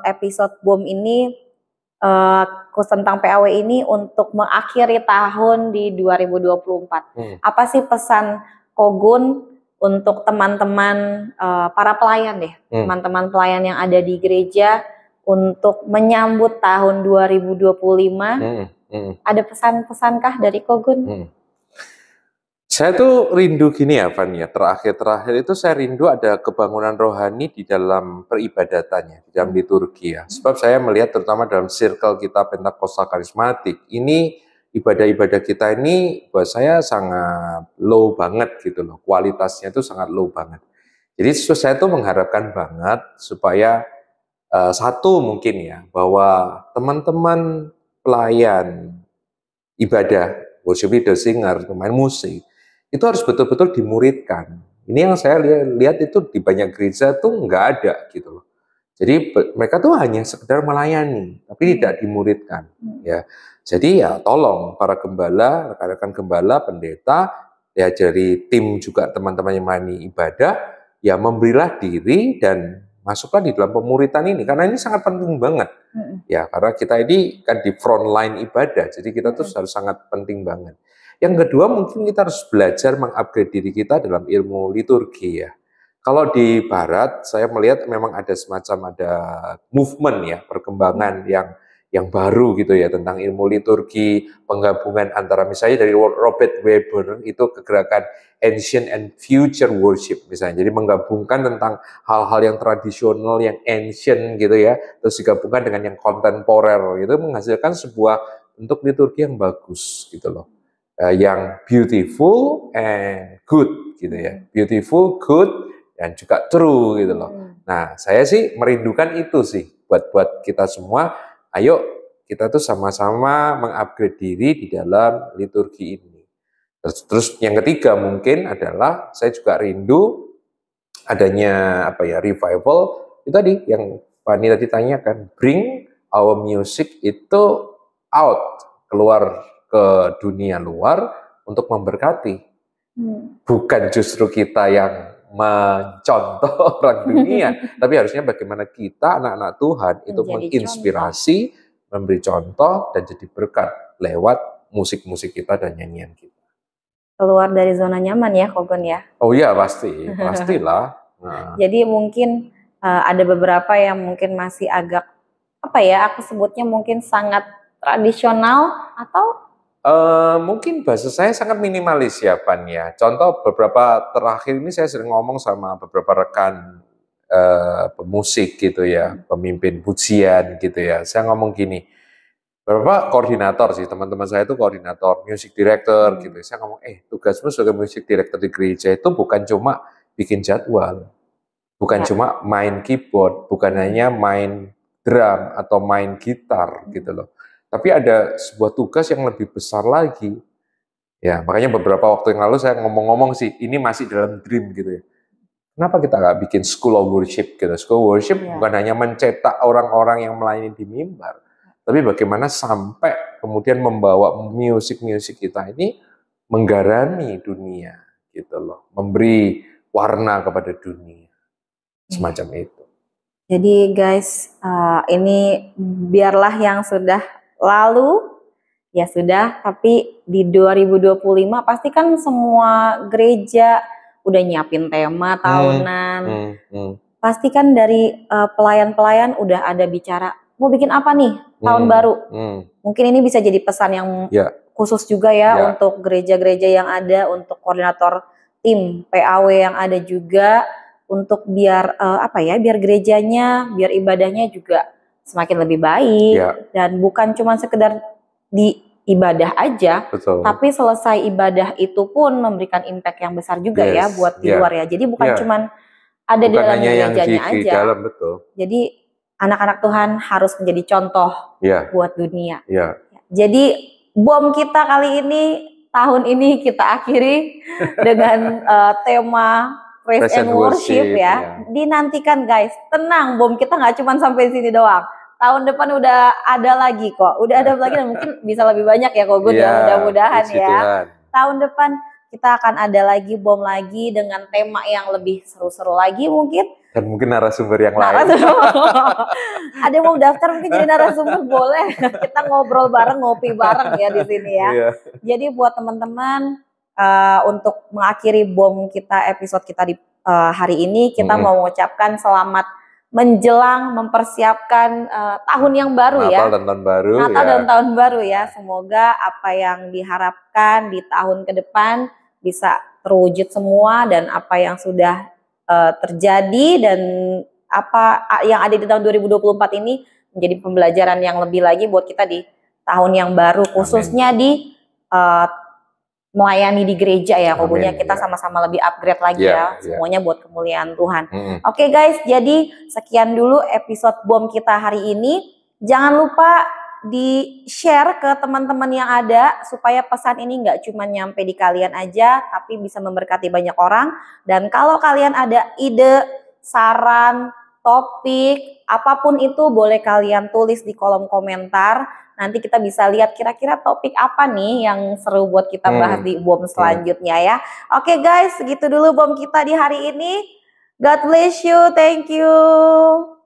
A: episode BOM ini tentang PAW ini untuk mengakhiri tahun di 2024. Apa sih pesan Kogun untuk teman-teman para pelayan deh, teman-teman pelayan yang ada di gereja untuk menyambut tahun 2025, ada pesan-pesankah dari Kogun?
B: Saya tuh rindu gini ya Van ya, terakhir itu saya rindu ada kebangunan rohani di dalam peribadatannya, di dalam liturgi ya. Sebab saya melihat terutama dalam circle kita Pentakosta Karismatik, ini ibadah-ibadah kita ini buat saya sangat low banget gitu loh, kualitasnya itu sangat low banget. Jadi saya tuh mengharapkan banget supaya satu mungkin ya, bahwa teman-teman pelayan ibadah, worship leader, singer, pemain musik, itu harus betul-betul dimuridkan. Ini yang saya lihat itu di banyak gereja tuh nggak ada gitu loh. Jadi mereka tuh hanya sekedar melayani, tapi tidak dimuridkan. Ya, jadi ya tolong para gembala, rekan-rekan gembala, pendeta, ya dari tim juga teman-teman yang melayani ibadah, ya memberilah diri dan masuklah di dalam pemuritan ini, karena ini sangat penting banget. Ya, karena kita ini kan di front line ibadah, jadi kita tuh harus sangat penting banget. Yang kedua mungkin kita harus belajar mengupgrade diri kita dalam ilmu liturgi ya. Kalau di Barat saya melihat memang ada semacam movement ya, perkembangan yang baru gitu ya tentang ilmu liturgi, penggabungan antara misalnya dari Robert Weber itu kegerakan ancient and future worship misalnya. Jadi menggabungkan tentang hal-hal yang tradisional, yang ancient gitu ya, terus digabungkan dengan yang kontemporer gitu menghasilkan sebuah bentuk liturgi yang bagus gitu loh. Yang beautiful and good gitu ya. Beautiful, good, dan juga true gitu loh. Nah, saya sih merindukan itu sih buat kita semua. Ayo kita tuh sama-sama mengupgrade diri di dalam liturgi ini. Terus yang ketiga mungkin adalah saya juga rindu adanya revival itu tadi yang Fani tadi tanyakan, bring our music itu out, keluar ke dunia luar untuk memberkati. Bukan justru kita yang mencontoh orang dunia, tapi harusnya bagaimana kita anak-anak Tuhan itu menginspirasi, memberi contoh dan jadi berkat lewat musik-musik kita dan nyanyian kita.
A: Keluar dari zona nyaman ya, Kogon ya.
B: Oh iya pastilah. Nah.
A: Jadi mungkin ada beberapa yang mungkin masih agak aku sebutnya mungkin sangat tradisional atau
B: mungkin bahasa saya sangat minimalis ya Pan ya. Contoh beberapa terakhir ini saya sering ngomong sama beberapa rekan pemusik gitu ya, pemimpin pujian gitu ya. Saya ngomong gini, beberapa koordinator sih, teman-teman saya itu koordinator, music director gitu. Saya ngomong, tugasmu sebagai music director di gereja itu bukan cuma bikin jadwal, bukan cuma main keyboard, bukan hanya main drum atau main gitar gitu loh. Tapi ada sebuah tugas yang lebih besar lagi. Ya, makanya beberapa waktu yang lalu saya ngomong-ngomong sih, ini masih dalam dream gitu ya. Kenapa kita nggak bikin school of worship gitu? School of worship bukan hanya mencetak orang-orang yang melayani di mimbar, tapi bagaimana sampai kemudian membawa musik-musik kita ini menggarami dunia gitu loh, memberi warna kepada dunia, semacam itu.
A: Jadi guys, ini biarlah yang sudah lalu, ya sudah, tapi di 2025 pasti kan semua gereja udah nyiapin tema tahunan. Pasti kan dari pelayan-pelayan udah ada bicara, mau bikin apa nih tahun baru. Mungkin ini bisa jadi pesan yang khusus juga ya untuk gereja-gereja yang ada, untuk koordinator tim PAW yang ada juga, untuk biar biar gerejanya, biar ibadahnya juga semakin lebih baik, dan bukan cuma sekedar di ibadah aja, tapi selesai ibadah itu pun memberikan impact yang besar juga ya buat di luar ya. Jadi bukan cuma ada di dalam gerejanya aja.
B: Dalam, betul.
A: Jadi anak-anak Tuhan harus menjadi contoh buat dunia. Jadi bom kita kali ini, tahun ini kita akhiri dengan tema Praise and Worship ya. Dinantikan guys, tenang, bom kita nggak cuma sampai sini doang. Tahun depan udah ada lagi kok, udah ada lagi dan mungkin bisa lebih banyak ya kok Gun, mudah-mudahan ya. Tahun depan kita akan ada lagi bom lagi dengan tema yang lebih seru-seru lagi mungkin.
B: Dan mungkin narasumber yang lain.
A: Ada yang mau daftar mungkin jadi narasumber boleh. Kita ngobrol bareng, ngopi bareng ya di sini ya. Jadi buat teman-teman, untuk mengakhiri bom kita, episode kita di hari ini, kita mau mengucapkan selamat menjelang mempersiapkan tahun yang baru
B: Natal dan tahun baru.
A: Natal dan tahun baru ya. Semoga apa yang diharapkan di tahun ke depan bisa terwujud semua, dan apa yang sudah terjadi dan apa yang ada di tahun 2024 ini menjadi pembelajaran yang lebih lagi buat kita di tahun yang baru, khususnya di melayani di gereja ya, pokoknya kita sama-sama lebih upgrade lagi semuanya buat kemuliaan Tuhan. Oke guys, jadi sekian dulu episode bom kita hari ini. Jangan lupa di-share ke teman-teman yang ada supaya pesan ini nggak cuma nyampe di kalian aja, tapi bisa memberkati banyak orang. Dan kalau kalian ada ide, saran, topik, apapun itu boleh kalian tulis di kolom komentar. Nanti kita bisa lihat kira-kira topik apa nih yang seru buat kita bahas di BOM selanjutnya ya. Oke guys, segitu dulu BOM kita di hari ini. God bless you, thank you.